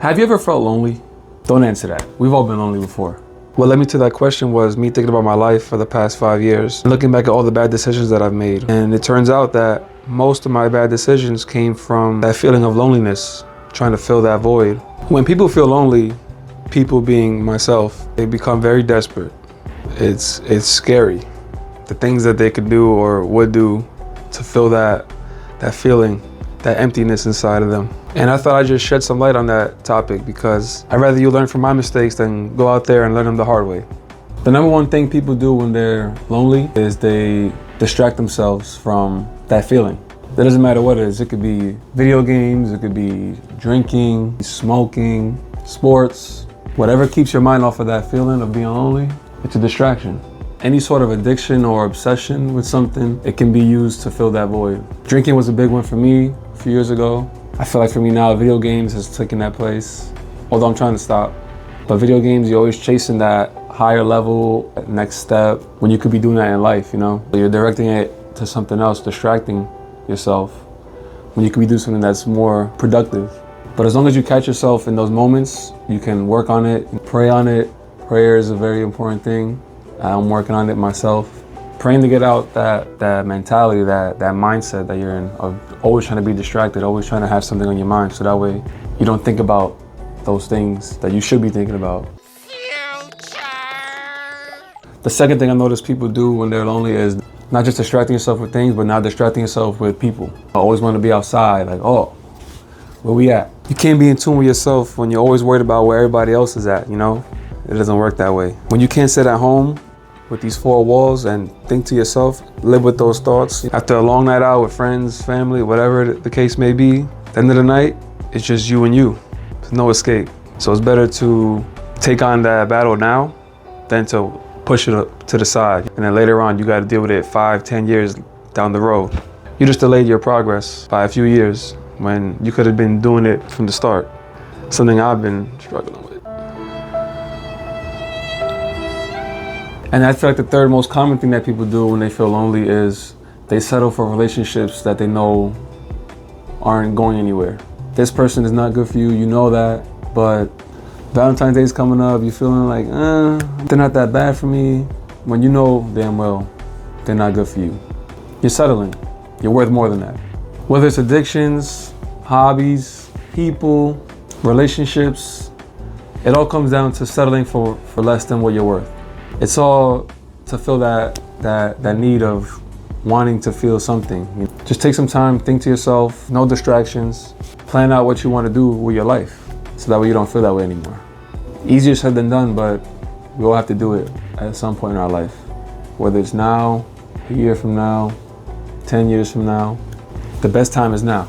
Have you ever felt lonely? Don't answer that. We've all been lonely before. What led me to that question was me thinking about my life for the past 5 years, looking back at all the bad decisions that I've made. And it turns out that most of my bad decisions came from that feeling of loneliness, trying to fill that void. When people feel lonely, people being myself, they become very desperate. It's scary. The things that they could do or would do to fill that feeling, that emptiness inside of them. And I thought I'd just shed some light on that topic because I'd rather you learn from my mistakes than go out there and learn them the hard way. The number one thing people do when they're lonely is they distract themselves from that feeling. It doesn't matter what it is. It could be video games, it could be drinking, smoking, sports. Whatever keeps your mind off of that feeling of being lonely, it's a distraction. Any sort of addiction or obsession with something, it can be used to fill that void. Drinking was a big one for me a few years ago. I feel like for me now, video games has taken that place, although I'm trying to stop. But video games, you're always chasing that higher level, next step, when you could be doing that in life, you know? You're directing it to something else, distracting yourself, when you could be doing something that's more productive. But as long as you catch yourself in those moments, you can work on it, pray on it. Prayer is a very important thing. I'm working on it myself. Praying to get out that mentality, that mindset that you're in of always trying to be distracted, always trying to have something on your mind, so that way you don't think about those things that you should be thinking about. The second thing I notice people do when they're lonely is not just distracting yourself with things, but not distracting yourself with people. I always want to be outside, like, oh, where we at? You can't be in tune with yourself when you're always worried about where everybody else is at, you know? It doesn't work that way. When you can't sit at home with these four walls and think to yourself, live with those thoughts. After a long night out with friends, family, whatever the case may be, at the end of the night, it's just you and you. There's no escape. So it's better to take on that battle now than to push it up to the side. And then later on, you got to deal with it 5, 10 years down the road. You just delayed your progress by a few years when you could have been doing it from the start. Something I've been struggling with. And I feel like the third most common thing that people do when they feel lonely is they settle for relationships that they know aren't going anywhere. This person is not good for you, you know that, but Valentine's Day is coming up, you're feeling like, they're not that bad for me, when you know damn well they're not good for you. You're settling. You're worth more than that. Whether it's addictions, hobbies, people, relationships, it all comes down to settling for less than what you're worth. It's all to fill that need of wanting to feel something. Just take some time, think to yourself, no distractions, plan out what you want to do with your life so that way you don't feel that way anymore. Easier said than done, but we all have to do it at some point in our life. Whether it's now, a year from now, 10 years from now, the best time is now.